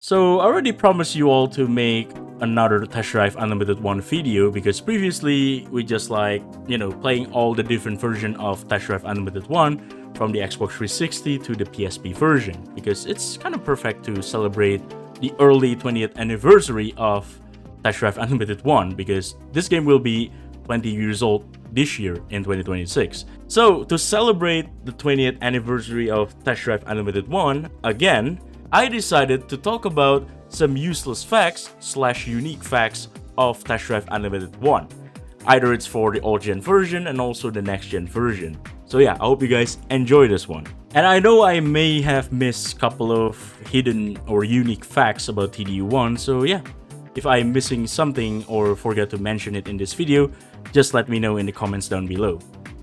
So I already promised you all to make another Test Drive Unlimited 1 video because previously we just playing all the different version of Test Drive Unlimited 1 from the Xbox 360 to the PSP version because it's kind of perfect to celebrate the early 20th anniversary of Test Drive Unlimited 1 because this game will be 20 years old this year in 2026. So to celebrate the 20th anniversary of Test Drive Unlimited 1, again, I decided to talk about some useless facts / unique facts of Test Drive Unlimited 1. Either it's for the old gen version and also the next gen version. So yeah, I hope you guys enjoy this one. And I know I may have missed a couple of hidden or unique facts about TDU1, so yeah, if I'm missing something or forget to mention it in this video, just let me know in the comments down below.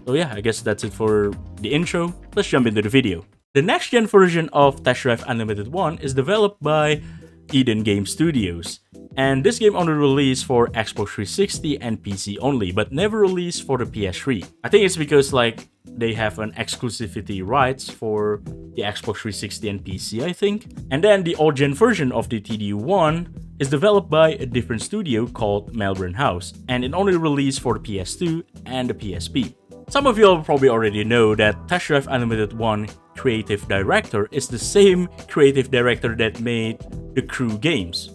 So yeah, I guess that's it for the intro. Let's jump into the video. The next-gen version of Test Drive Unlimited 1 is developed by Eden Game Studios, and this game only released for Xbox 360 and PC only, but never released for the PS3. I think it's because they have an exclusivity rights for the Xbox 360 and PC, I think. And then the old-gen version of the TDU1 is developed by a different studio called Melbourne House, and it only released for the PS2 and the PSP. Some of you all probably already know that Test Drive Unlimited 1 creative director is the same creative director that made the Crew games,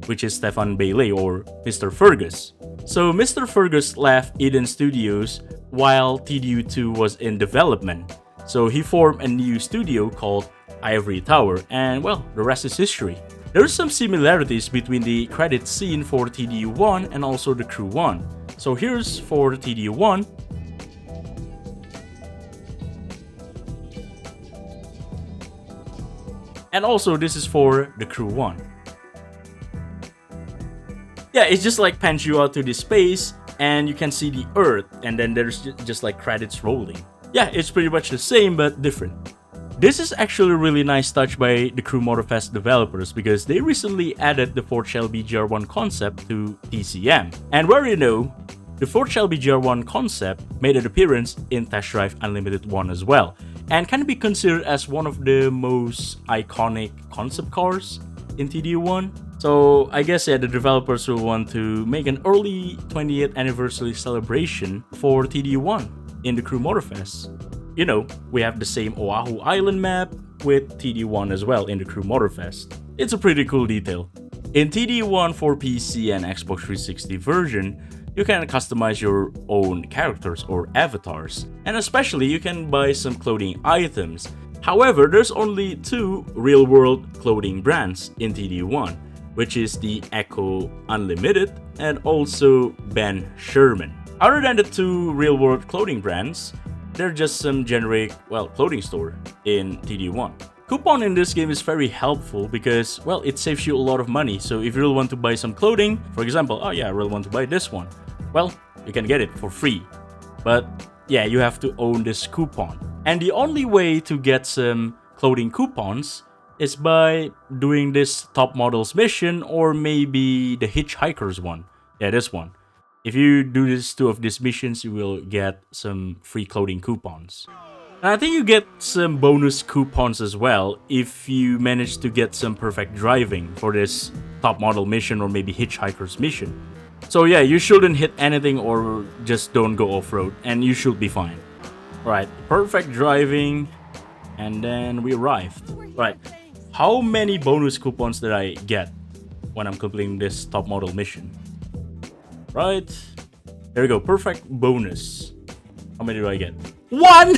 which is Stefan Bailey or Mr. Fergus. So Mr. Fergus left Eden Studios while TDU2 was in development. So he formed a new studio called Ivory Tower, and well, the rest is history. There are some similarities between the credit scene for TDU1 and also the Crew 1. So here's for TDU1. And also this is for the Crew 1. Yeah, it's just pans you out to the space and you can see the Earth and then there's just credits rolling. Yeah, it's pretty much the same but different. This is actually a really nice touch by the Crew Motorfest developers because they recently added the Ford Shelby GR1 concept to TCM. And where you know, the Ford Shelby GR1 concept made an appearance in Test Drive Unlimited 1 as well, and can be considered as one of the most iconic concept cars in TDU1. So I guess the developers will want to make an early 20th anniversary celebration for TDU1 in the Crew Motorfest. You know, we have the same Oahu Island map with TDU1 as well in the Crew Motorfest. It's a pretty cool detail. In TDU1 for PC and Xbox 360 version, you can customize your own characters or avatars, and especially you can buy some clothing items. However, there's only two real-world clothing brands in TDU1, which is the Echo Unlimited and also Ben Sherman. Other than the two real-world clothing brands, they're just some generic, clothing store in TDU1. Coupon in this game is very helpful because, it saves you a lot of money. So if you really want to buy some clothing, for example, I really want to buy this one. Well, you can get it for free. But yeah, you have to own this coupon. And the only way to get some clothing coupons is by doing this Top Models mission or maybe the Hitchhikers one. Yeah, this one. If you do these two of these missions, you will get some free clothing coupons. And I think you get some bonus coupons as well if you manage to get some perfect driving for this Top Model mission or maybe Hitchhikers mission. So yeah, you shouldn't hit anything or just don't go off-road and you should be fine. Alright, perfect driving, and then we arrived. Right, how many bonus coupons did I get when I'm completing this Top Model mission? Right, there we go, perfect bonus. How many do I get? 1!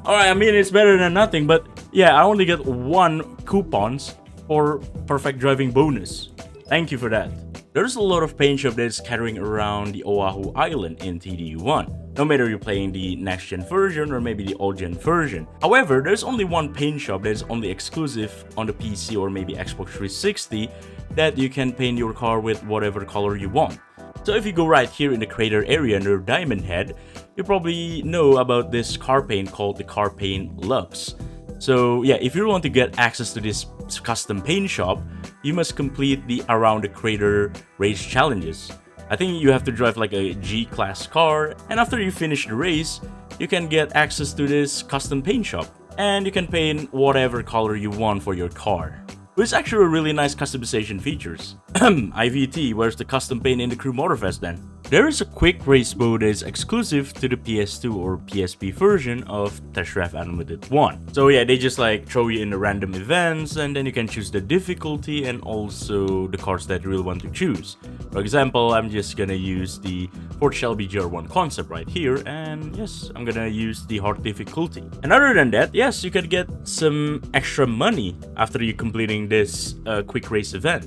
Alright, I mean it's better than nothing, but yeah, I only get 1 coupons for perfect driving bonus. Thank you for that. There's a lot of paint shop that is scattering around the Oahu Island in TDU1, no matter you're playing the next gen version or maybe the old gen version. However, there's only one paint shop that is only exclusive on the PC or maybe Xbox 360 that you can paint your car with whatever color you want. So if you go right here in the crater area near Diamond Head, you probably know about this car paint called the Car Paint Lux. So yeah, if you want to get access to this custom paint shop, you must complete the Around the Crater race challenges. I think you have to drive a G-Class car, and after you finish the race, you can get access to this custom paint shop. And you can paint whatever color you want for your car. which is actually really nice customization features. IVT, where's the custom paint in the crew Motorfest then? There is a quick race mode that is exclusive to the PS2 or PSP version of Test Drive Unlimited 1. So yeah, they just like throw you in the random events and then you can choose the difficulty and also the cars that you really want to choose. For example, I'm just gonna use the Ford Shelby GR1 concept right here, and yes, I'm gonna use the hard difficulty. And other than that, yes, you can get some extra money after you completing this quick race event,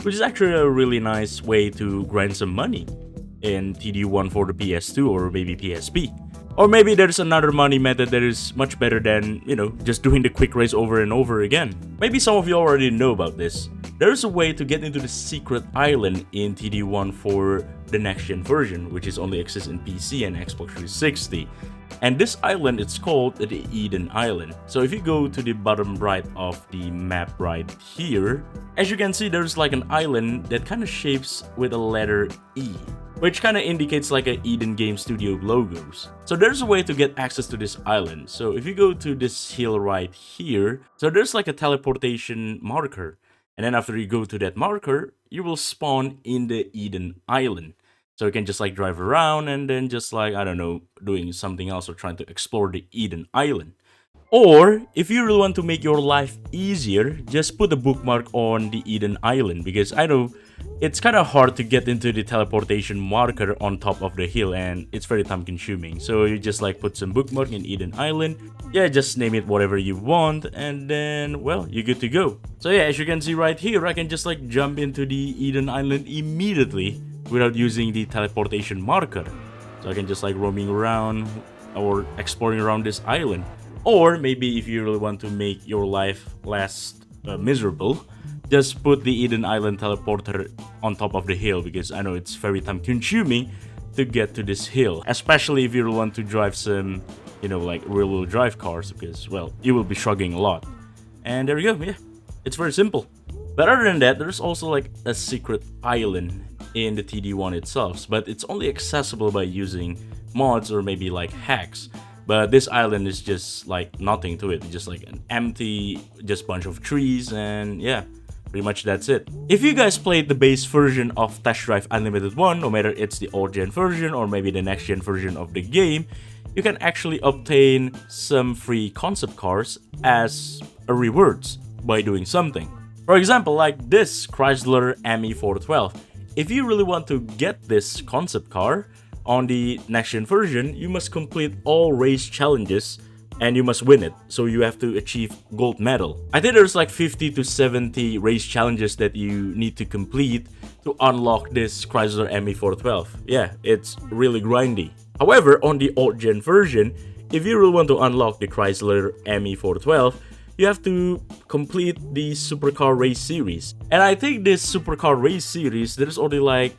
which is actually a really nice way to grind some money in TDU1 for the PS2 or maybe PSP. Or maybe there's another money method that is much better than, you know, just doing the quick race over and over again. Maybe some of you already know about this. There's a way to get into the secret island in TDU1 for the next gen version, which is only exists in PC and Xbox 360. And this island is called the Eden Island. So if you go to the bottom right of the map right here, as you can see, there's like an island that kind of shapes with a letter E, which kind of indicates like a Eden Game Studio logos. So there's a way to get access to this island. So if you go to this hill right here, so there's like a teleportation marker. And then after you go to that marker, you will spawn in the Eden Island. So you can just like drive around and then just like, I don't know, doing something else or trying to explore the Eden Island. Or if you really want to make your life easier, just put a bookmark on the Eden Island, because I know it's kind of hard to get into the teleportation marker on top of the hill and it's very time consuming. So you just like put some bookmark in Eden Island. Yeah, just name it whatever you want and then, well, you're good to go. So yeah, as you can see right here, I can just like jump into the Eden Island immediately without using the teleportation marker. So I can just like roaming around or exploring around this island. Or maybe if you really want to make your life less miserable, just put the Eden Island teleporter on top of the hill, because I know it's very time consuming to get to this hill, especially if you want to drive some, you know, like rear-wheel drive cars, because, well, you will be struggling a lot. And there you go, yeah, it's very simple. But other than that, there's also like a secret island in the TD1 itself, but it's only accessible by using mods or maybe like hacks. But this island is just like nothing to it. It's just like an empty, just bunch of trees, and yeah, pretty much that's it. If you guys played the base version of Test Drive Unlimited 1, no matter it's the old gen version or maybe the next gen version of the game, you can actually obtain some free concept cars as a rewards by doing something. For example, like this Chrysler ME412. If you really want to get this concept car on the next gen version, you must complete all race challenges and you must win it. So you have to achieve gold medal. I think there's like 50 to 70 race challenges that you need to complete to unlock this Chrysler ME412. Yeah, it's really grindy. However, on the old gen version, if you really want to unlock the Chrysler ME412, you have to complete the Supercar Race Series. And I think this Supercar Race Series, there's only like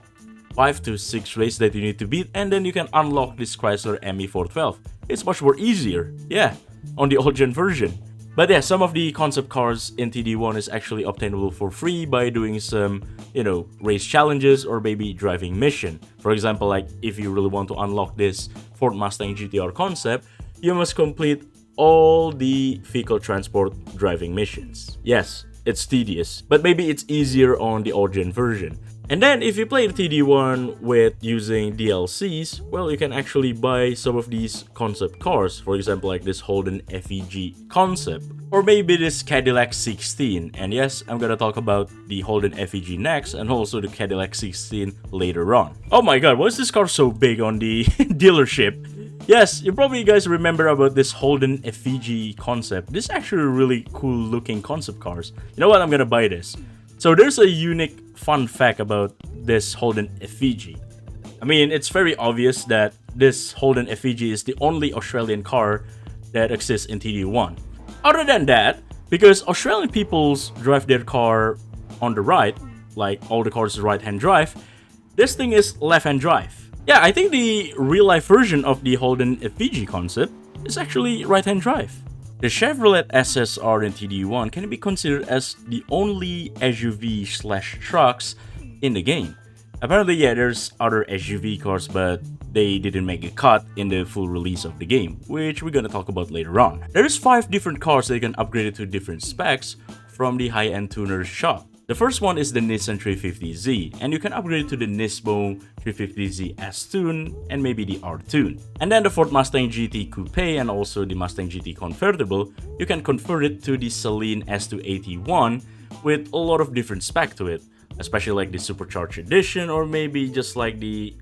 5 to 6 races that you need to beat, and then you can unlock this Chrysler ME412. It's much more easier, yeah, on the old gen version. But yeah, some of the concept cars in TD1 is actually obtainable for free by doing some, you know, race challenges or maybe driving mission. For example, like if you really want to unlock this Ford Mustang GTR concept, you must complete all the vehicle transport driving missions. Yes, it's tedious, but maybe it's easier on the old gen version. And then if you play the TD1 with using DLCs, well, you can actually buy some of these concept cars. For example, like this Holden Efijy concept, or maybe this Cadillac 16. And yes, I'm gonna talk about the Holden Efijy next, and also the Cadillac 16 later on. Oh my god, why is this car so big on the dealership? Yes, you probably guys remember about this Holden Efijy concept. This is actually a really cool looking concept cars. You know what, I'm gonna buy this. So there's a unique fun fact about this Holden Efijy. I mean, it's very obvious that this Holden Efijy is the only Australian car that exists in TD1. Other than that, because Australian peoples drive their car on the right, like all the cars is right-hand drive, this thing is left-hand drive. Yeah, I think the real-life version of the Holden Efijy concept is actually right-hand drive. The Chevrolet SSR in TD1 can be considered as the only SUV/trucks in the game. Apparently, yeah, there's other SUV cars, but they didn't make a cut in the full release of the game, which we're gonna talk about later on. There's 5 different cars that you can upgrade it to different specs from the high-end tuners shop. The first one is the Nissan 350Z, and you can upgrade to the Nismo 350Z S-Tune and maybe the R-Tune. And then the Ford Mustang GT Coupe and also the Mustang GT Convertible, you can convert it to the Saleen S281 with a lot of different spec to it, especially like the Supercharged Edition or maybe just like the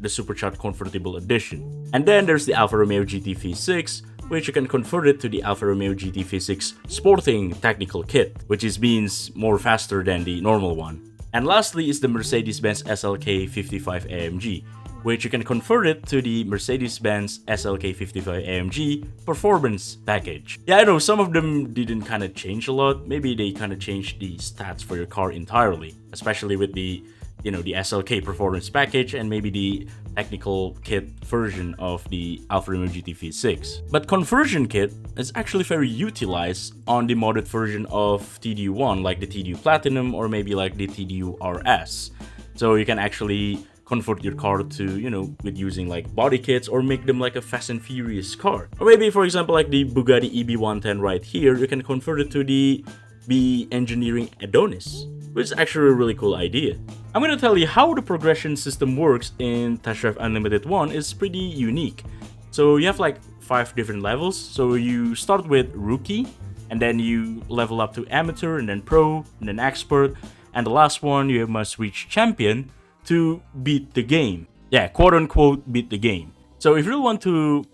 Supercharged Convertible Edition. And then there's the Alfa Romeo GT V6, which you can convert it to the Alfa Romeo GT V6 Sporting Technical Kit, which means more faster than the normal one. And lastly is the Mercedes-Benz SLK 55 AMG, which you can convert it to the Mercedes-Benz SLK 55 AMG Performance Package. Yeah, I know some of them didn't kind of change a lot. Maybe they kind of changed the stats for your car entirely, especially with the the SLK Performance Package and maybe the technical kit version of the Alfa Romeo GT V6. But conversion kit is actually very utilized on the modded version of TDU1, like the TDU Platinum or maybe like the TDU RS. So you can actually convert your car to, with using like body kits or make them like a Fast and Furious car. Or maybe, for example, like the Bugatti EB110 right here, you can convert it to the B Engineering Adonis, which is actually a really cool idea. I'm gonna tell you how the progression system works in Test Drive Unlimited 1 is pretty unique. So you have like 5 different levels. So you start with Rookie, and then you level up to Amateur, and then Pro, and then Expert, and the last one you must reach Champion to beat the game. Yeah, quote unquote beat the game. So if you want to,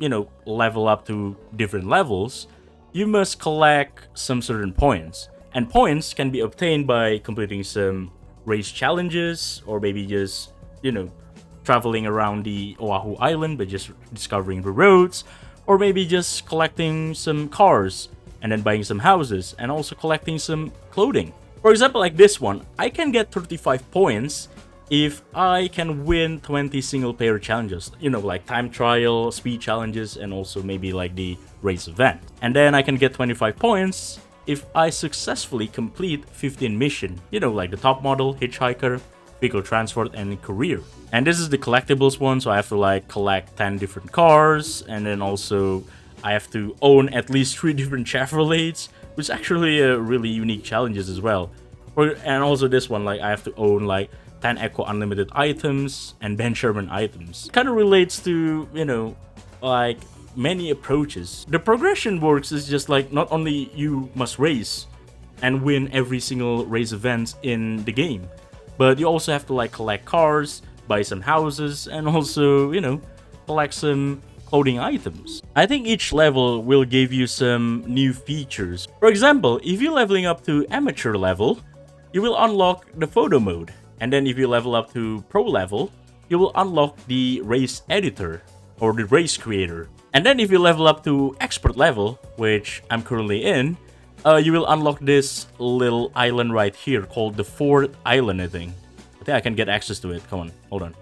level up to different levels, you must collect some certain points. And points can be obtained by completing some race challenges or maybe just, traveling around the Oahu Island by just discovering the roads, or maybe just collecting some cars and then buying some houses and also collecting some clothing. For example, like this one, I can get 35 points if I can win 20 single player challenges, like time trial, speed challenges, and also maybe like the race event. And then I can get 25 points if I successfully complete 15 missions, like the top model, hitchhiker, vehicle transport, and career. And this is the collectibles one, so I have to like collect 10 different cars, and then also I have to own at least 3 different Chevrolets, which is actually a really unique challenges as well. And also this one, like I have to own like 10 Eco Unlimited items and Ben Sherman items. Kind of relates to, like many approaches. The progression works is just like not only you must race and win every single race event in the game, but you also have to like collect cars, buy some houses, and also, collect some clothing items. I think each level will give you some new features. For example, if you're leveling up to amateur level, you will unlock the photo mode. And then if you level up to pro level, you will unlock the race editor or the race creator. And then if you level up to expert level, which I'm currently in, you will unlock this little island right here called the Fourth Island, I think. I can get access to it. Come on, hold on.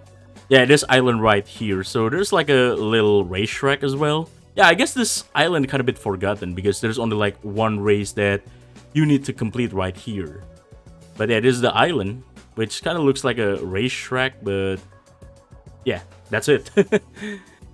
Yeah, this island right here. So there's like a little racetrack as well. Yeah, I guess this island kind of bit forgotten because there's only like one race that you need to complete right here. But yeah, this is the island, which kind of looks like a racetrack, but yeah, that's it.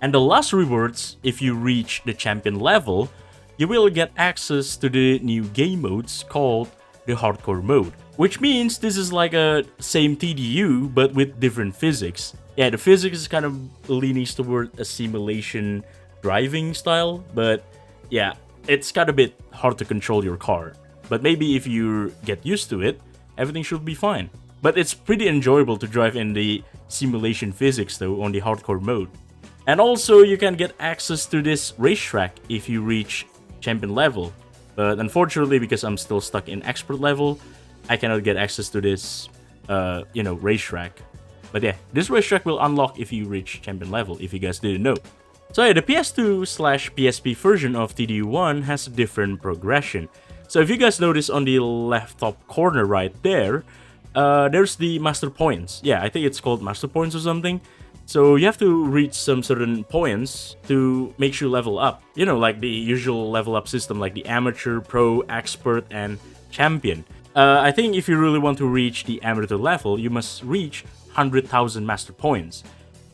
And the last rewards, if you reach the champion level, you will get access to the new game modes called the hardcore mode. Which means this is like a same TDU, but with different physics. Yeah, the physics is kind of leaning toward a simulation driving style, but yeah, it's kind of a bit hard to control your car. But maybe if you get used to it, everything should be fine. But it's pretty enjoyable to drive in the simulation physics though on the hardcore mode. And also you can get access to this racetrack if you reach champion level. But unfortunately, because I'm still stuck in expert level, I cannot get access to this, racetrack. But yeah, this racetrack will unlock if you reach champion level, if you guys didn't know. So yeah, the PS2/PSP version of TDU1 has a different progression. So if you guys notice on the left top corner right there, there's the master points. Yeah, I think it's called master points or something. So you have to reach some certain points to make sure you level up. Like the usual level up system, like the amateur, pro, expert, and champion. I think if you really want to reach the amateur level, you must reach 100,000 master points.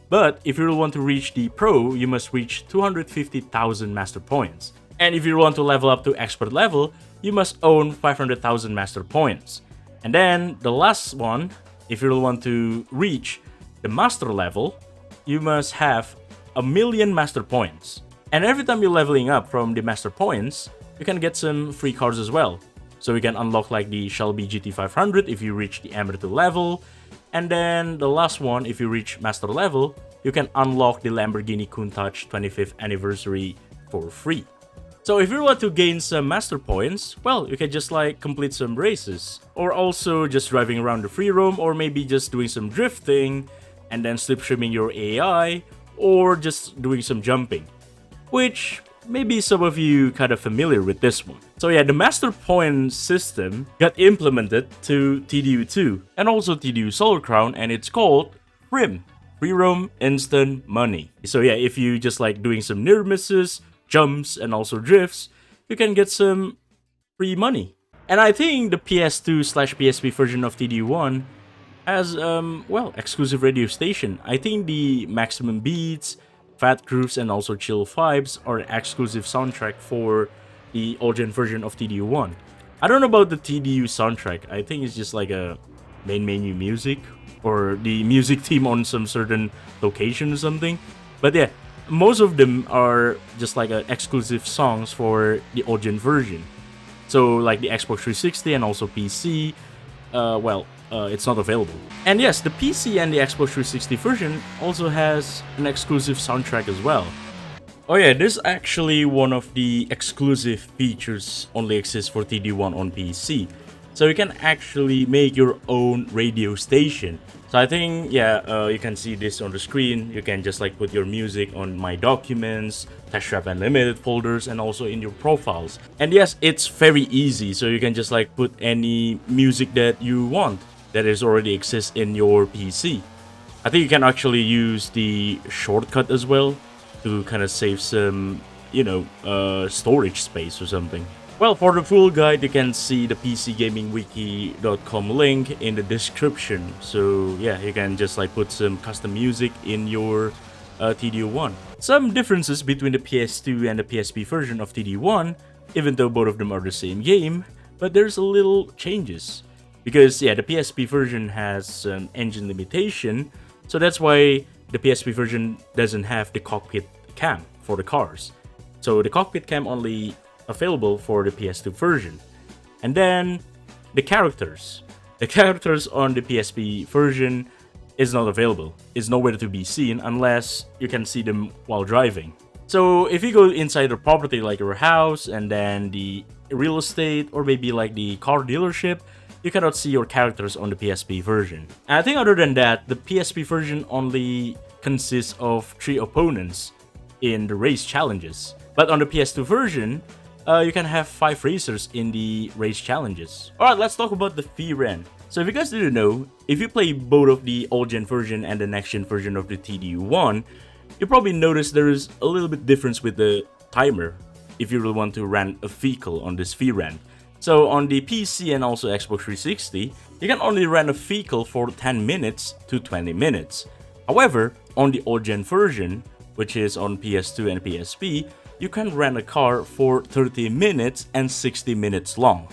But if you really want to reach the pro, you must reach 250,000 master points. And if you want to level up to expert level, you must own 500,000 master points. And then the last one, if you want to reach the master level, you must have 1,000,000 master points. And every time you're leveling up from the master points, you can get some free cars as well. So you can unlock like the Shelby GT500 if you reach the Amateur level. And then the last one, if you reach master level, you can unlock the Lamborghini Countach 25th anniversary for free. So if you want to gain some master points, well, you can just like complete some races, or also just driving around the free roam, or maybe just doing some drifting and then slipstreaming your AI, or just doing some jumping, which maybe some of you kind of familiar with this one. So yeah, the master point system got implemented to TDU2 and also TDU Solar Crown, and it's called FRIM, Free Roam Instant Money. So yeah, if you just like doing some near misses, jumps, and also drifts, you can get some free money. And I think the PS2/PSP version of TDU1 has, well, exclusive radio station. I think the Maximum Beats, Fat Grooves, and also Chill Vibes are exclusive soundtrack for the old-gen version of TDU1. I don't know about the TDU soundtrack. I think it's just like a main menu music, or the music theme on some certain location or something. But yeah, most of them are just like exclusive songs for the old-gen version. So like the Xbox 360 and also PC, it's not available. And yes, the PC and the Xbox 360 version also has an exclusive soundtrack as well. Oh yeah, this is actually one of the exclusive features only exists for TD1 on PC. So you can actually make your own radio station. So I think, yeah, you can see this on the screen. You can just like put your music on My Documents, Test Drive Unlimited folders, and also in your profiles. And yes, it's very easy. So you can just like put any music that you want that is already exists in your PC. I think you can actually use the shortcut as well to kind of save some, storage space or something. Well, for the full guide, you can see the PCGamingWiki.com link in the description. So yeah, you can just like put some custom music in your TDU1. Some differences between the PS2 and the PSP version of TDU1, even though both of them are the same game, but there's a little changes. Because yeah, the PSP version has some engine limitation, so that's why the PSP version doesn't have the cockpit cam for the cars. So the cockpit cam only available for the PS2 version. And then the characters. The characters on the PSP version is not available. It's nowhere to be seen unless you can see them while driving. So if you go inside the property like your house and then the real estate or maybe like the car dealership, you cannot see your characters on the PSP version. And I think other than that, the PSP version only consists of 3 opponents in the race challenges. But on the PS2 version, you can have 5 racers in the race challenges. Alright, let's talk about the VRAM. So if you guys didn't know, if you play both of the old-gen version and the next-gen version of the TDU1, you probably notice there is a little bit difference with the timer if you really want to run a vehicle on this VRAM. So on the PC and also Xbox 360, you can only run a vehicle for 10 minutes to 20 minutes. However, on the old-gen version, which is on PS2 and PSP, you can rent a car for 30 minutes and 60 minutes long.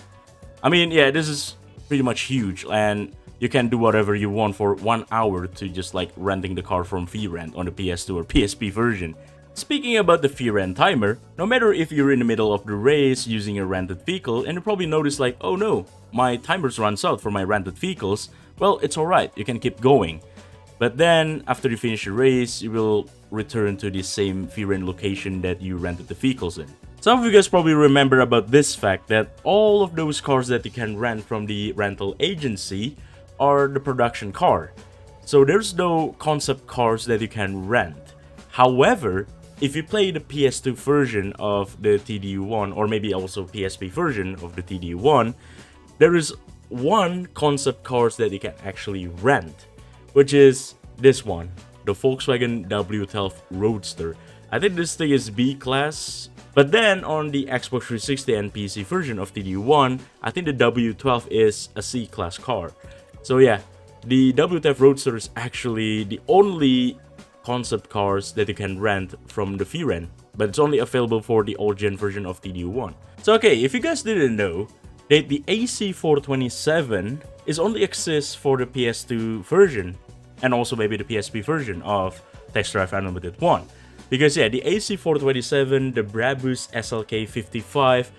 I mean, yeah, this is pretty much huge, and you can do whatever you want for 1 hour to just like renting the car from VRent on the PS2 or PSP version. Speaking about the VRent timer, no matter if you're in the middle of the race using a rented vehicle and you probably notice like, oh no, my timers runs out for my rented vehicles, well, it's alright, you can keep going. But then, after you finish the race, you will return to the same VRent location that you rented the vehicles in. Some of you guys probably remember about this fact that all of those cars that you can rent from the rental agency are the production car. So there's no concept cars that you can rent. However, if you play the PS2 version of the TDU1 or maybe also PSP version of the TDU1, there is one concept cars that you can actually rent, which is this one, the Volkswagen W12 Roadster. I think this thing is B-class, but then on the Xbox 360 and PC version of TDU1, I think the W12 is a C-class car. So yeah, the W12 Roadster is actually the only concept cars that you can rent from the VRent. but it's only available for the old-gen version of TDU1. So okay, if you guys didn't know, that the AC427 is only exists for the PS2 version, and also maybe the PSP version of Test Drive Unlimited 1. Because yeah, the AC427, the Brabus SLK55,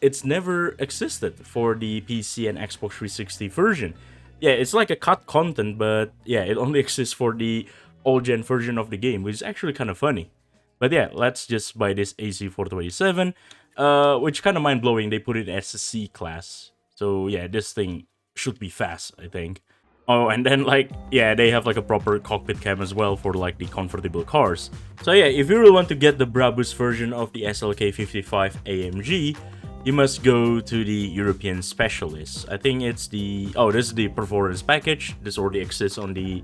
it's never existed for the PC and Xbox 360 version. Yeah, it's like a cut content, but yeah, it only exists for the old-gen version of the game, which is actually kind of funny. But yeah, let's just buy this AC427, which kind of mind-blowing. They put it as a C class. So yeah, this thing should be fast, I think. Oh, and then like, yeah, they have like a proper cockpit cam as well for like the convertible cars. So yeah, if you really want to get the Brabus version of the SLK55 AMG, you must go to the European specialist. I think it's the, oh, this is the performance package. This already exists on the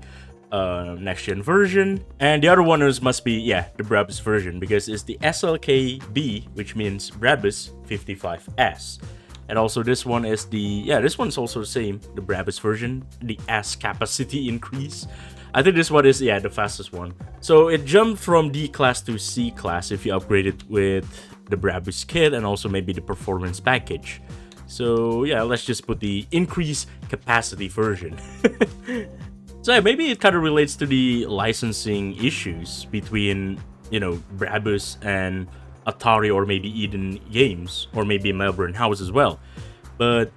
next gen version, and the other one must be, yeah, the Brabus version, because it's the SLKB, which means Brabus 55S. And also this one is the, yeah, this one's also the same, the Brabus version, the S capacity increase. I think this one is, yeah, the fastest one. So it jumped from D class to C class if you upgrade it with the Brabus kit and also maybe the performance package. So yeah, let's just put the increased capacity version. So yeah, maybe it kind of relates to the licensing issues between, you know, Brabus and Atari, or maybe Eden Games, or maybe Melbourne House as well. But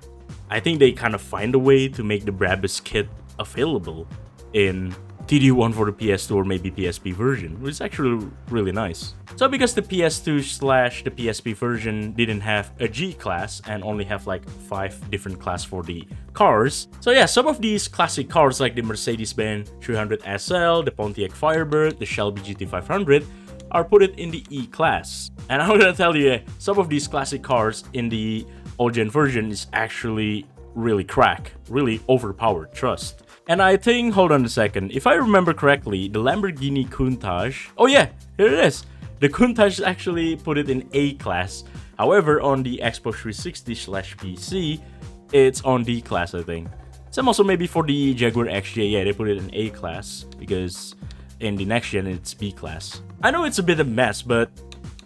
I think they kind of find a way to make the Brabus kit available in TDU1 for the PS2 or maybe PSP version, which is actually really nice. So because the PS2/the PSP version didn't have a G class and only have like 5 different class for the cars, so yeah, some of these classic cars like the Mercedes-Benz 300 SL, the Pontiac Firebird, the Shelby GT500 are put it in the E class. And I'm gonna tell you, some of these classic cars in the old-gen version is actually really crack, really overpowered, trust. And I think, hold on a second, if I remember correctly, the Lamborghini Countach, oh yeah, here it is. The Countach actually put it in A class. However, on the Xbox 360/PC, it's on D class, I think. Same also maybe for the Jaguar XJ, yeah, they put it in A class, because in the next gen, it's B class. I know it's a bit of a mess, but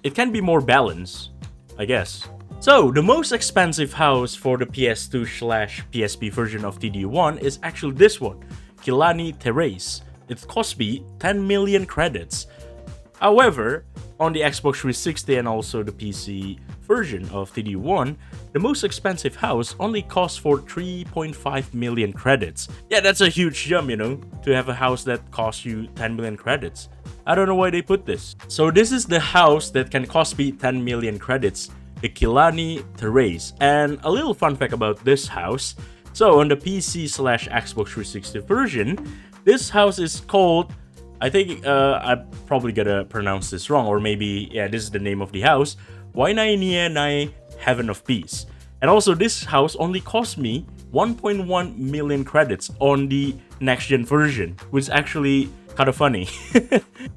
it can be more balanced, I guess. So, the most expensive house for the PS2/PSP version of TDU1 is actually this one, Killarney Terrace. It cost me 10 million credits. However, on the Xbox 360 and also the PC version of TDU1, the most expensive house only costs for 3.5 million credits. Yeah, that's a huge jump, you know, to have a house that costs you 10 million credits. I don't know why they put this. So this is the house that can cost me 10 million credits, the Killarney Terrace. And a little fun fact about this house. So on the PC/Xbox 360 version, this house is called, I think I'm probably gonna pronounce this wrong, or maybe, yeah, this is the name of the house, Wainainienai Heaven of Peace. And also this house only cost me 1.1 million credits on the next gen version, which is actually kind of funny.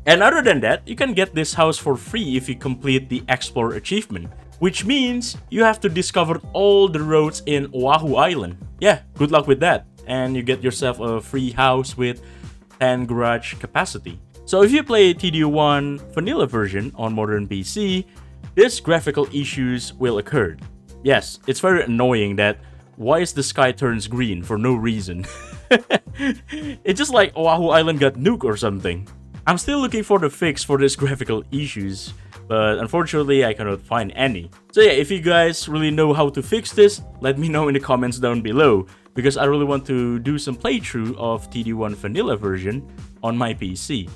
And other than that, you can get this house for free if you complete the Explore achievement, which means you have to discover all the roads in Oahu Island. Yeah, good luck with that. And you get yourself a free house with 10 garage capacity. So if you play TDU1 vanilla version on modern PC, these graphical issues will occur. Yes, it's very annoying that why is the sky turns green for no reason. It's just like Oahu Island got nuked or something. I'm still looking for the fix for these graphical issues, but unfortunately I cannot find any. So yeah, if you guys really know how to fix this, let me know in the comments down below, because I really want to do some playthrough of TD1 vanilla version on my PC.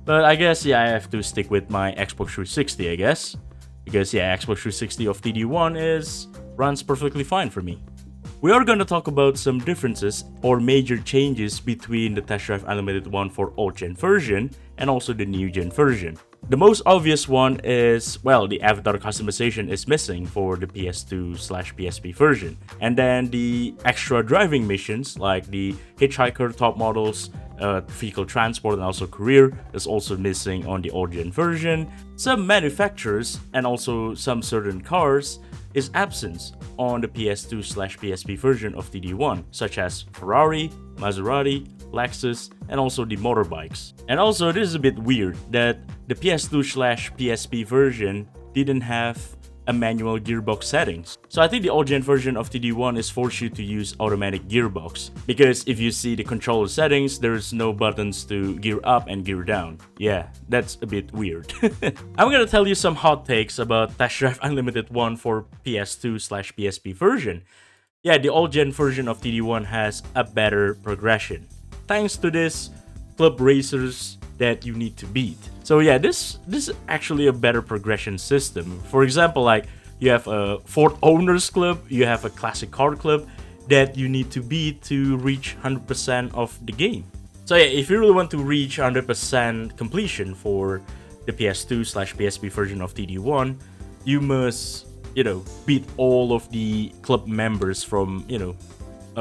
But I guess, yeah, I have to stick with my Xbox 360, I guess. Because yeah, Xbox 360 of TD1 runs perfectly fine for me. We are gonna talk about some differences or major changes between the Test Drive Unlimited 1 for old gen version and also the new gen version. The most obvious one is, well, the avatar customization is missing for the PS2/PSP version. And then the extra driving missions like the Hitchhiker top models, vehicle transport and also career is also missing on the old gen version. Some manufacturers and also some certain cars is absent on the PS2/PSP version of TDU1, such as Ferrari, Maserati, Lexus, and also the motorbikes. And also, this is a bit weird that the PS2/PSP version didn't have a manual gearbox settings. So I think the old gen version of TD1 is forced you to use automatic gearbox, because if you see the controller settings, there's no buttons to gear up and gear down. Yeah, that's a bit weird. I'm gonna tell you some hot takes about Test Drive Unlimited 1 for PS2/PSP version. Yeah, the old gen version of TD1 has a better progression, thanks to this club racers that you need to beat. So yeah, this is actually a better progression system. For example, like you have a Ford Owners Club, you have a Classic Car Club that you need to beat to reach 100% of the game. So yeah, if you really want to reach 100% completion for the PS2/PSP version of TD1, you must, beat all of the club members from,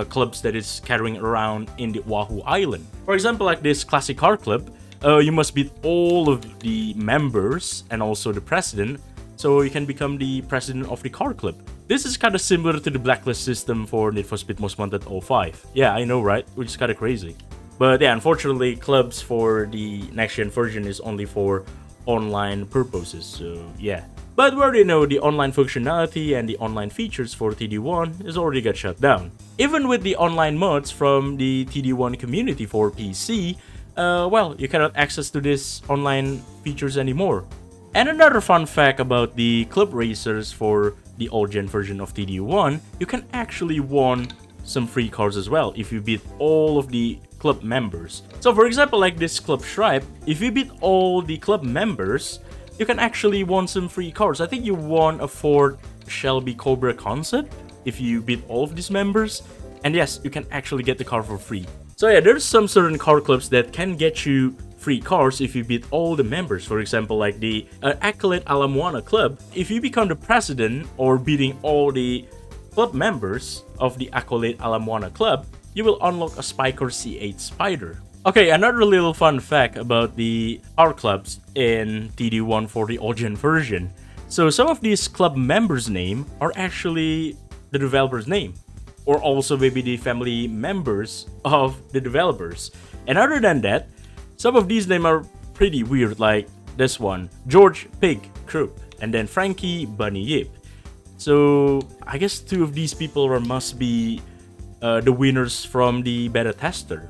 clubs that is carrying around in the Oahu Island. For example, like this Classic Car Club, you must beat all of the members and also the president, so you can become the president of the car club. This is kind of similar to the blacklist system for Need for Speed Most Wanted 05. Yeah, I know, right? Which is kind of crazy. But yeah, unfortunately, clubs for the next-gen version is only for online purposes, so yeah. But we already know the online functionality and the online features for TD1 is already got shut down. Even with the online mods from the TD1 community for PC, you cannot access to these online features anymore. And another fun fact about the club racers for the old gen version of TD1, you can actually win some free cars as well if you beat all of the club members. So for example, like this Club Stripe, if you beat all the club members, you can actually win some free cars. I think you won a Ford Shelby Cobra concept if you beat all of these members. And yes, you can actually get the car for free. So yeah, there's some certain car clubs that can get you free cars if you beat all the members. For example, like the Accolade Ala Moana Club. If you become the president or beating all the club members of the Accolade Ala Moana Club, you will unlock a Spiker C8 Spider. Okay, another little fun fact about the car clubs in TD1 for the old gen version. So some of these club members' name are actually the developer's name, or also maybe the family members of the developers. And other than that, some of these names are pretty weird, like this one, George Pig Krupp, and then Frankie Bunny Yip. So I guess two of these people must be the winners from the beta tester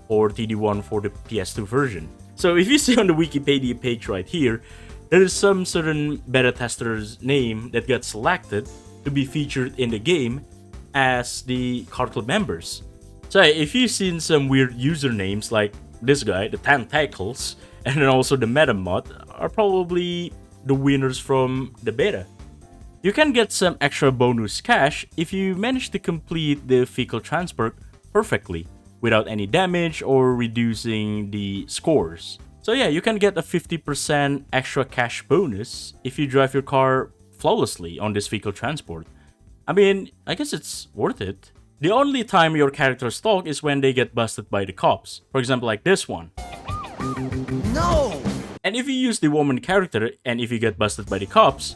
or TD1 for the PS2 version. So if you see on the Wikipedia page right here, there is some certain beta tester's name that got selected to be featured in the game as the car club members. So if you've seen some weird usernames like this guy, the Tentacles, and then also the Metamod, are probably the winners from the beta. You can get some extra bonus cash if you manage to complete the vehicle transport perfectly, without any damage or reducing the scores. So yeah, you can get a 50% extra cash bonus if you drive your car flawlessly on this vehicle transport. I mean, I guess it's worth it. The only time your characters talk is when they get busted by the cops. For example, like this one. No! And if you use the woman character and if you get busted by the cops,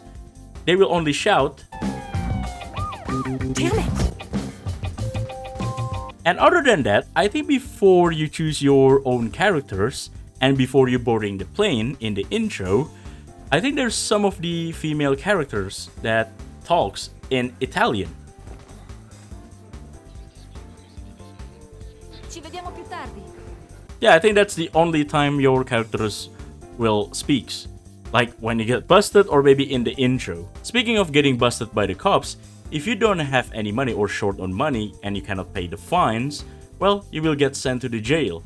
they will only shout, "Damn it!" And other than that, I think before you choose your own characters and before you boarding the plane in the intro, I think there's some of the female characters that talks in Italian. Ci vediamo più tardi. Yeah, I think that's the only time your characters will speaks. Like when you get busted or maybe in the intro. Speaking of getting busted by the cops, if you don't have any money or short on money and you cannot pay the fines, well, you will get sent to the jail.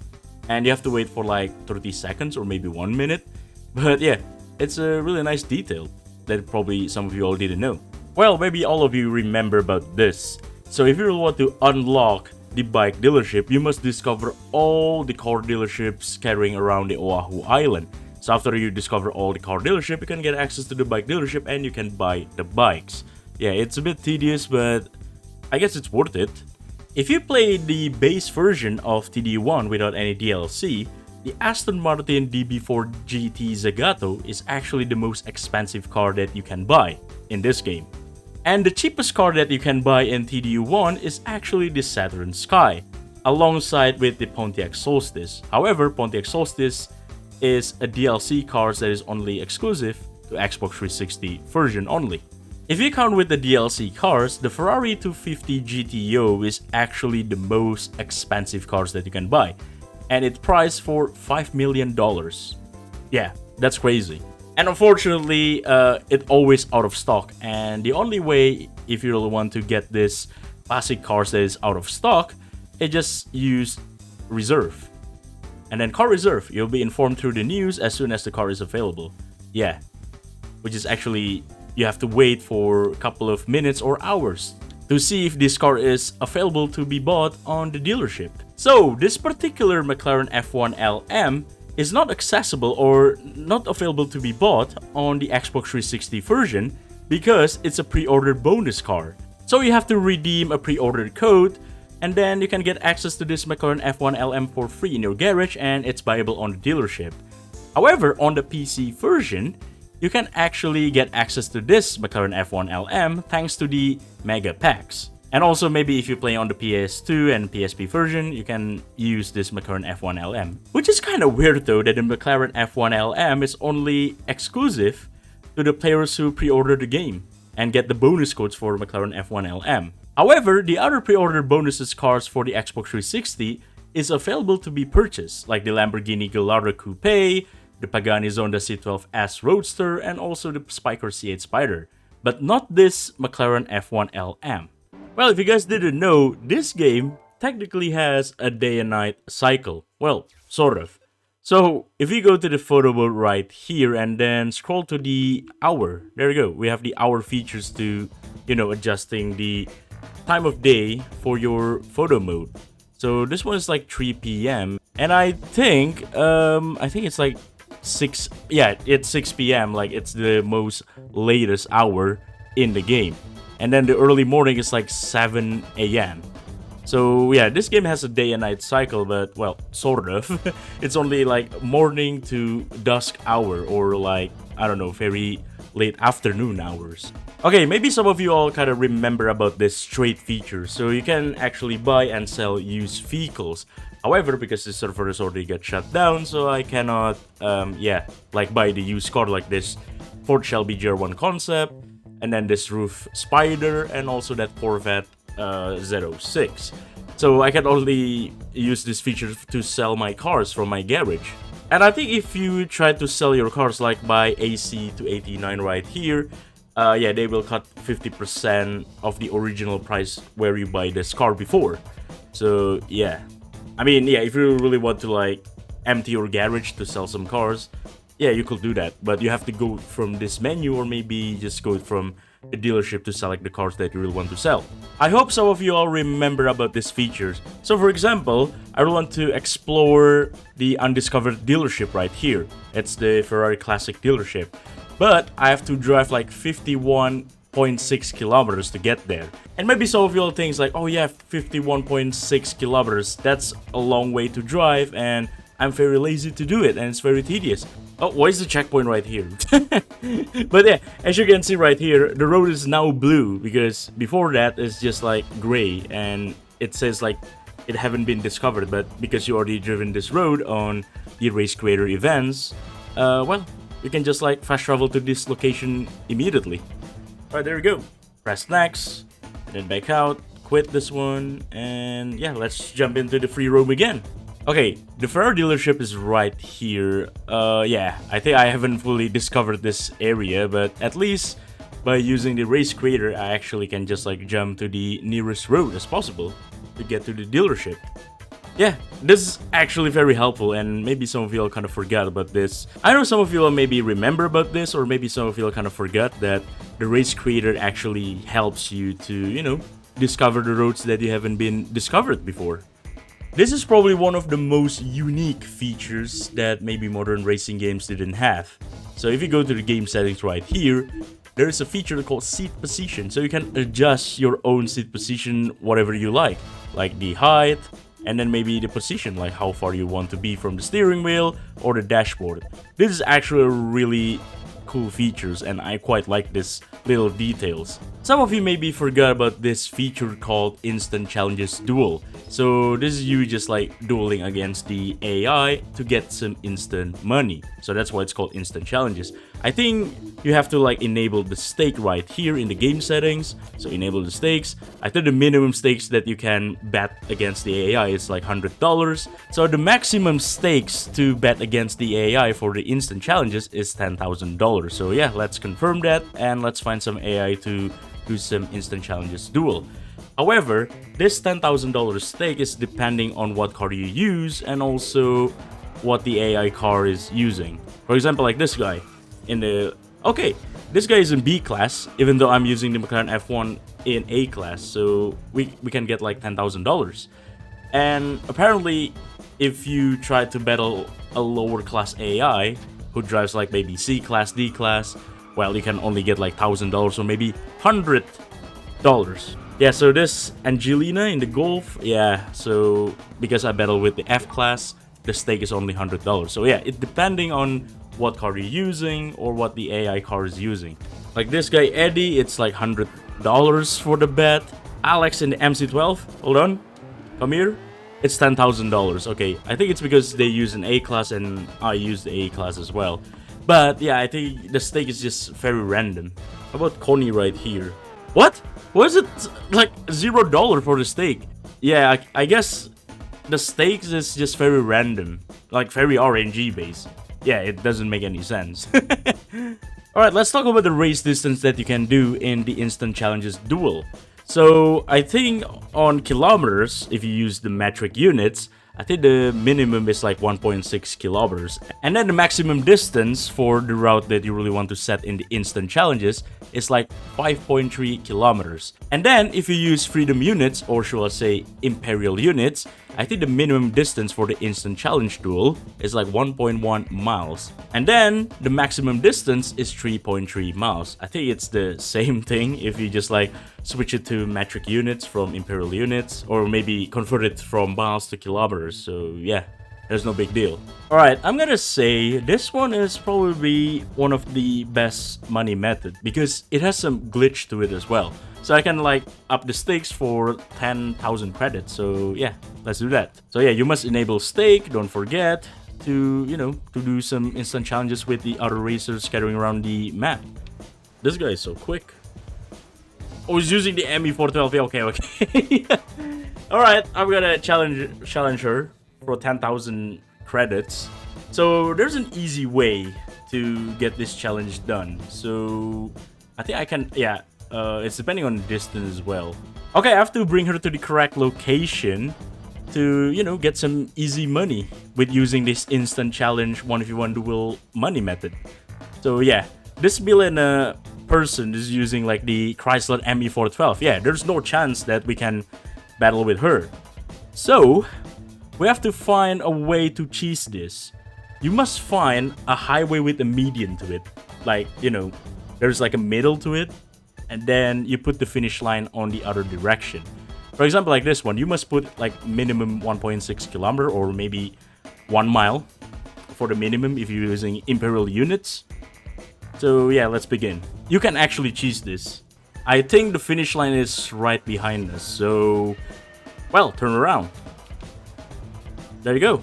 And you have to wait for like 30 seconds or maybe 1 minute. But yeah, it's a really nice detail that probably some of you all didn't know. Well, maybe all of you remember about this. So if you want to unlock the bike dealership, you must discover all the car dealerships carrying around the Oahu Island. So after you discover all the car dealership, you can get access to the bike dealership and you can buy the bikes. Yeah, it's a bit tedious, but I guess it's worth it. If you play the base version of TD1 without any DLC, the Aston Martin DB4 GT Zagato is actually the most expensive car that you can buy in this game. And the cheapest car that you can buy in TDU1 is actually the Saturn Sky, alongside with the Pontiac Solstice. However, Pontiac Solstice is a DLC car that is only exclusive to Xbox 360 version only. If you count with the DLC cars, the Ferrari 250 GTO is actually the most expensive cars that you can buy, and it's priced for $5 million. Yeah, that's crazy. And unfortunately, it's always out of stock, and the only way if you really want to get this classic cars that is out of stock, it just use reserve. And then car reserve, you'll be informed through the news as soon as the car is available. Yeah, which is actually, you have to wait for a couple of minutes or hours to see if this car is available to be bought on the dealership. So this particular McLaren F1 LM is not accessible or not available to be bought on the Xbox 360 version because it's a pre-ordered bonus car. So you have to redeem a pre-ordered code, and then you can get access to this McLaren F1 LM for free in your garage, and it's buyable on the dealership. However, on the PC version, you can actually get access to this McLaren F1 LM thanks to the Mega Packs. And also maybe if you play on the PS2 and PSP version, you can use this McLaren F1 LM. Which is kind of weird though that the McLaren F1 LM is only exclusive to the players who pre-order the game and get the bonus codes for McLaren F1 LM. However, the other pre-order bonuses cars for the Xbox 360 is available to be purchased, like the Lamborghini Gallardo Coupe, the Pagani Zonda C12S Roadster, and also the Spyker C8 Spider, but not this McLaren F1 LM. Well, if you guys didn't know, this game technically has a day and night cycle. Well, sort of. So, if you go to the photo mode right here and then scroll to the hour, there we go. We have the hour features to, adjusting the time of day for your photo mode. So this one is like 3 p.m. and I think it's like 6, yeah, it's 6 p.m. like it's the most latest hour in the game. And then the early morning is like 7 a.m. So yeah, this game has a day and night cycle, but well, sort of. It's only like morning to dusk hour, or like, I don't know, very late afternoon hours. Okay, maybe some of you all kind of remember about this trade feature. So you can actually buy and sell used vehicles. However, because the server has already got shut down, so I cannot, buy the used car like this Ford Shelby GR1 concept, and then this roof Spider, and also that Corvette Z06. So I can only use this feature to sell my cars from my garage. And I think if you try to sell your cars like by AC to 89 right here, they will cut 50% of the original price where you buy this car before. So yeah, I mean, yeah, if you really want to like empty your garage to sell some cars, yeah, you could do that. But you have to go from this menu, or maybe just go from the dealership to select the cars that you really want to sell. I hope some of you all remember about these features. So for example, I want to explore the undiscovered dealership right here. It's the Ferrari Classic dealership. But I have to drive like 51.6 kilometers to get there. And maybe some of you all think like, oh yeah, 51.6 kilometers, that's a long way to drive, and I'm very lazy to do it, and it's very tedious. Oh, why is the checkpoint right here? But yeah, as you can see right here, the road is now blue, because before that it's just like gray, and it says like it haven't been discovered. But because you already driven this road on the race creator events, well, you can just like fast travel to this location immediately. Alright, there we go. Press next, then back out, quit this one, and yeah, let's jump into the free roam again. Okay, the Ferrari dealership is right here. I think I haven't fully discovered this area, but at least by using the race creator, I actually can just like jump to the nearest road as possible to get to the dealership. Yeah, this is actually very helpful, and maybe some of you all kind of forgot about this. I know some of you all maybe remember about this, or maybe some of you all kind of forgot that the race creator actually helps you to, discover the roads that you haven't been discovered before. This is probably one of the most unique features that maybe modern racing games didn't have. So if you go to the game settings right here, there is a feature called seat position. So you can adjust your own seat position whatever you like the height, and then maybe the position, like how far you want to be from the steering wheel or the dashboard. This is actually really cool features, and I quite like this little details. Some of you maybe forgot about this feature called Instant Challenges Duel. So this is you just like dueling against the AI to get some instant money. So that's why it's called Instant Challenges. I think you have to like enable the stake right here in the game settings. So enable the stakes. I think the minimum stakes that you can bet against the AI is like $100. So the maximum stakes to bet against the AI for the instant challenges is $10,000. So yeah, let's confirm that and let's find some AI to do some instant challenges duel. However, this $10,000 stake is depending on what car you use and also what the AI car is using. For example, like this guy in the... Okay, this guy is in B class, even though I'm using the McLaren F1 in A class, so we can get like $10,000. And apparently, if you try to battle a lower class AI who drives like maybe C class, D class, well, you can only get like $1,000 or maybe $100. Yeah, so this Angelina in the Golf, yeah, so because I battle with the F class, the stake is only $100. So yeah, it depending on what car you're using or what the AI car is using. Like this guy Eddie, it's like $100 for the bet. Alex in the MC12, hold on, come here. It's $10,000. Okay, I think it's because they use an A class and I use the A class as well. But yeah, I think the stake is just very random. How about Connie right here? What? Was it like $0 for the stake? Yeah, I guess the stakes is just very random, like very RNG based. Yeah, it doesn't make any sense. Alright, let's talk about the race distance that you can do in the Instant Challenges Duel. So, I think on kilometers, if you use the metric units, I think the minimum is like 1.6 kilometers. And then the maximum distance for the route that you really want to set in the instant challenges is like 5.3 kilometers. And then if you use freedom units, or should I say imperial units, I think the minimum distance for the instant challenge duel is like 1.1 miles. And then the maximum distance is 3.3 miles. I think it's the same thing if you just like switch it to metric units from imperial units, or maybe convert it from miles to kilometers. So yeah, there's no big deal. Alright, I'm gonna say this one is probably one of the best money method because it has some glitch to it as well. So I can like up the stakes for 10,000 credits. So yeah, let's do that. So yeah, you must enable stake. Don't forget to, you know, to do some instant challenges with the other racers scattering around the map. This guy is so quick. Oh, he's using the ME412. Okay. Alright, I'm gonna challenge her for 10,000 credits. So there's an easy way to get this challenge done. So I think I can, yeah, it's depending on the distance as well. Okay, I have to bring her to the correct location to, you know, get some easy money with using this instant challenge 1v1 duel money method. So yeah, this villain person is using like the Chrysler ME412. Yeah, there's no chance that we can battle with her. So we have to find a way to cheese this. You must find a highway with a median to it. Like, you know, there's like a middle to it, and then you put the finish line on the other direction. For example, like this one, you must put like minimum 1.6 kilometer or maybe 1 mile for the minimum if you're using imperial units. So yeah, let's begin. You can actually cheese this. I think the finish line is right behind us, so well, turn around. There you go.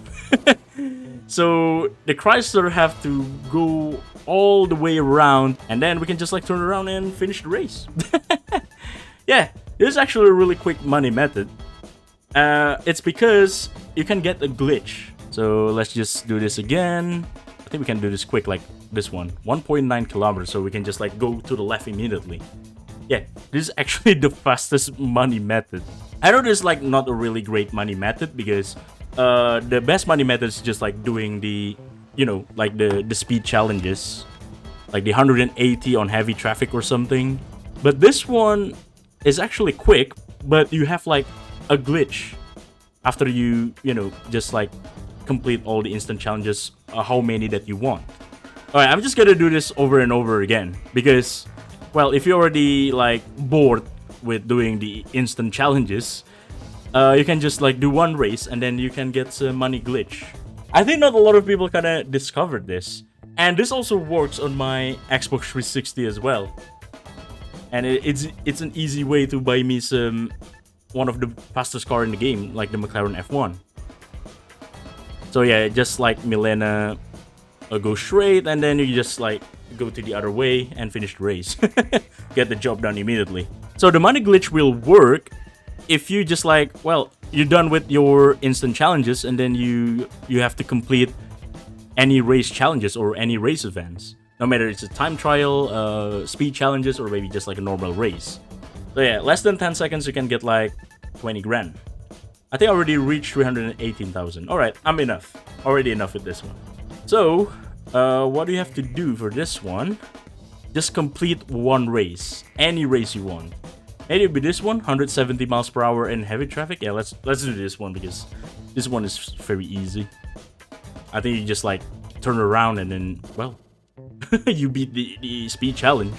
So the Chrysler have to go all the way around, and then we can just like turn around and finish the race. Yeah, this is actually a really quick money method. It's because you can get a glitch. So let's just do this again. I think we can do this quick, like this one. 1.9 kilometers, so we can just like go to the left immediately. Yeah, this is actually the fastest money method. I know this is like not a really great money method because the best money method is just like doing the, you know, like the speed challenges, like the 180 on heavy traffic or something. But this one is actually quick, but you have like a glitch after you know, just like complete all the instant challenges, how many that you want. Alright, I'm just gonna do this over and over again because, well, if you're already like bored with doing the instant challenges, you can just like do one race and then you can get some money glitch. I think not a lot of people kind of discovered this, and this also works on my Xbox 360 as well. and it's an easy way to buy me one of the fastest car in the game, like the McLaren F1. So yeah, just like Milena, go straight, and then you just like go to the other way and finish the race. Get the job done immediately. So the money glitch will work if you just like, well, you're done with your instant challenges, and then you have to complete any race challenges or any race events. No matter it's a time trial, speed challenges, or maybe just like a normal race. So yeah, less than 10 seconds you can get like 20 grand. I think I already reached 318,000. Alright, I'm enough. Already enough with this one. So, what do you have to do for this one? Just complete one race. Any race you want. Maybe it'll be this one, 170 miles per hour in heavy traffic. Yeah, let's do this one because this one is very easy. I think you just like turn around and then, well, you beat the speed challenge.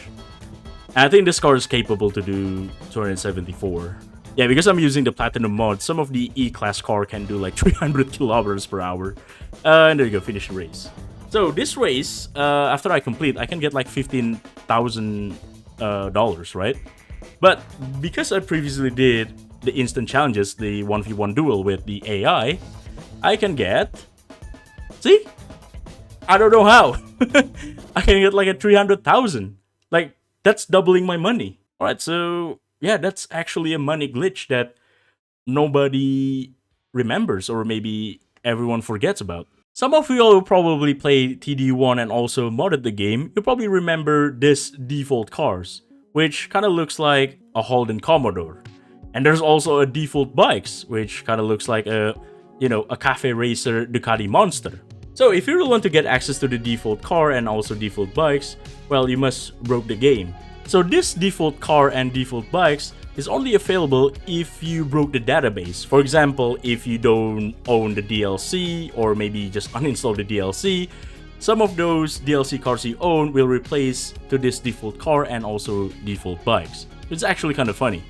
And I think this car is capable to do 274. Yeah, because I'm using the Platinum mod, some of the E-Class car can do like 300 kilometers per hour. And there you go, finish the race. So this race, after I complete, I can get like $15,000, right? But because I previously did the instant challenges, the 1v1 duel with the AI, I can get... See? I don't know how. I can get like a 300,000. Like, that's doubling my money. Alright, so yeah, that's actually a money glitch that nobody remembers, or maybe everyone forgets about. Some of you all probably played TDU1 and also modded the game. You probably remember this default cars, which kind of looks like a Holden Commodore. And there's also a default bikes, which kind of looks like a, you know, a Cafe Racer Ducati Monster. So if you really want to get access to the default car and also default bikes, well, you must broke the game. So this default car and default bikes is only available if you broke the database. For example, if you don't own the DLC, or maybe just uninstall the DLC, some of those DLC cars you own will replace to this default car and also default bikes. It's actually kind of funny.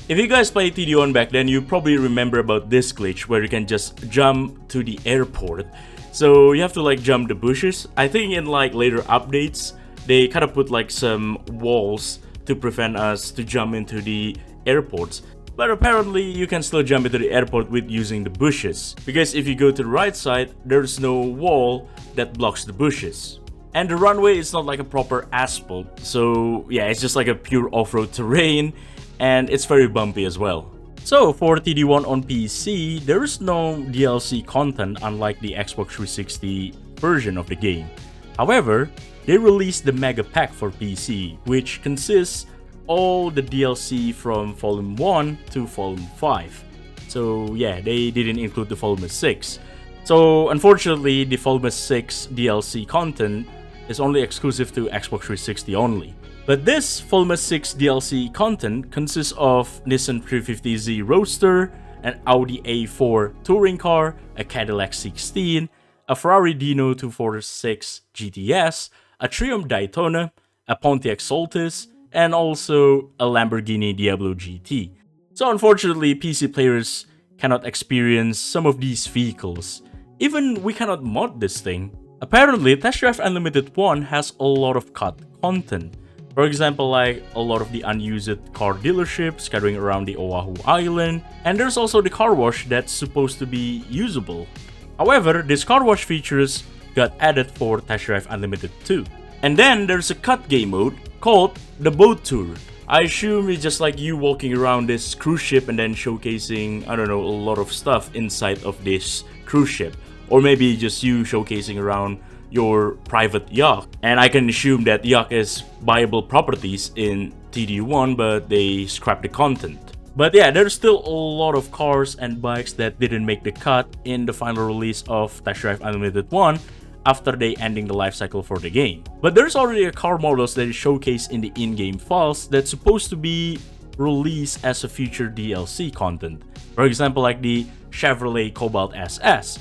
If you guys played TD1 back then, you probably remember about this glitch where you can just jump to the airport. So you have to like jump the bushes. I think in like later updates, they kind of put like some walls to prevent us to jump into the airports. But apparently you can still jump into the airport with using the bushes. Because if you go to the right side, there's no wall that blocks the bushes. And the runway is not like a proper asphalt. So yeah, it's just like a pure off-road terrain. And it's very bumpy as well. So for TD1 on PC, there is no DLC content unlike the Xbox 360 version of the game. However, they released the Mega Pack for PC, which consists all the DLC from Volume 1 to Volume 5. So yeah, they didn't include the Volume 6. So unfortunately, the Volume 6 DLC content is only exclusive to Xbox 360 only. But this Volume 6 DLC content consists of Nissan 350Z Roadster, an Audi A4 touring car, a Cadillac 16, a Ferrari Dino 246 GTS, a Triumph Daytona, a Pontiac Solstice, and also a Lamborghini Diablo GT. So unfortunately, PC players cannot experience some of these vehicles. Even we cannot mod this thing. Apparently, Test Drive Unlimited 1 has a lot of cut content. For example, like a lot of the unused car dealerships scattering around the Oahu Island, and there's also the car wash that's supposed to be usable. However, this car wash features got added for Test Drive Unlimited 2. And then there's a cut game mode called the Boat Tour. I assume it's just like you walking around this cruise ship and then showcasing, I don't know, a lot of stuff inside of this cruise ship. Or maybe just you showcasing around your private yacht. And I can assume that yacht is buyable properties in TD1, but they scrapped the content. But yeah, there's still a lot of cars and bikes that didn't make the cut in the final release of Test Drive Unlimited 1 after they ending the life cycle for the game. But there's already a car models that is showcased in the in-game files that's supposed to be released as a future DLC content. For example, like the Chevrolet Cobalt SS,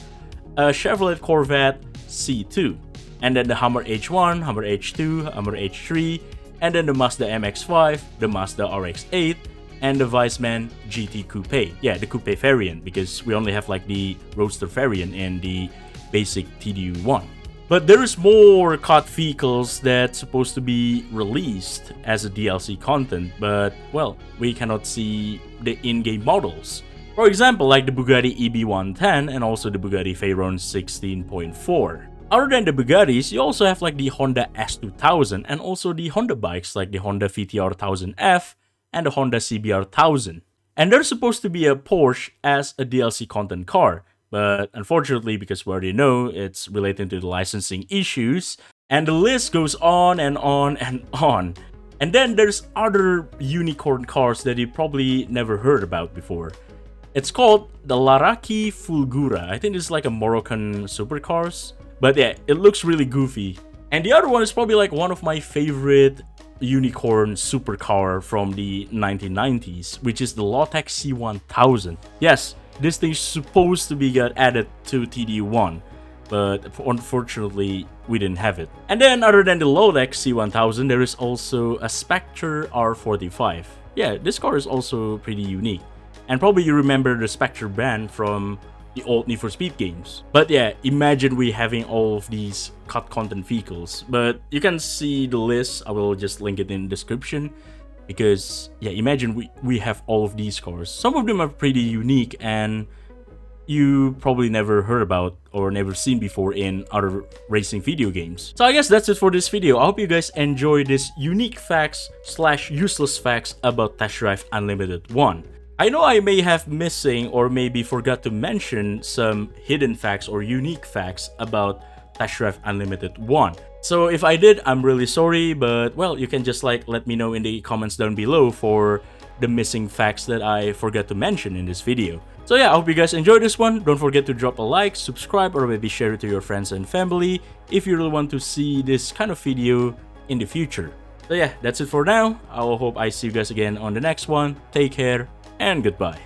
a Chevrolet Corvette C2, and then the Hummer H1, Hummer H2, Hummer H3, and then the Mazda MX-5, the Mazda RX-8, and the Weissman GT Coupe. Yeah, the Coupe variant, because we only have like the Roadster variant and the basic TDU1. But there is more COD vehicles that's supposed to be released as a DLC content, but well, we cannot see the in-game models. For example, like the Bugatti EB110 and also the Bugatti Veyron 16.4. Other than the Bugattis, you also have like the Honda S2000 and also the Honda bikes like the Honda VTR 1000F and the Honda CBR 1000. And there's supposed to be a Porsche as a DLC content car, but unfortunately, because we already know it's related to the licensing issues, and the list goes on and on and on. And then there's other unicorn cars that you probably never heard about before. It's called the Laraki Fulgura. I think it's like a Moroccan supercars. But yeah, it looks really goofy. And the other one is probably like one of my favorite unicorn supercar from the 1990s, which is the Lotec C1000. Yes, this thing's supposed to be got added to TDU1, but unfortunately we didn't have it. And then other than the Lotec C1000, there is also a Spectre R45. Yeah, this car is also pretty unique. And probably you remember the Spectre brand from the old Need for Speed games. But yeah, imagine we having all of these COD content vehicles. But you can see the list, I will just link it in the description. Because yeah, imagine we have all of these cars. Some of them are pretty unique and you probably never heard about or never seen before in other racing video games. So I guess that's it for this video. I hope you guys enjoy this unique facts / useless facts about Test Drive Unlimited 1. I know I may have missing or maybe forgot to mention some hidden facts or unique facts about Test Drive Unlimited 1. So if I did, I'm really sorry, but well, you can just like let me know in the comments down below for the missing facts that I forgot to mention in this video. So yeah, I hope you guys enjoyed this one. Don't forget to drop a like, subscribe, or maybe share it to your friends and family if you really want to see this kind of video in the future. So yeah, that's it for now. I will hope I see you guys again on the next one. Take care and goodbye.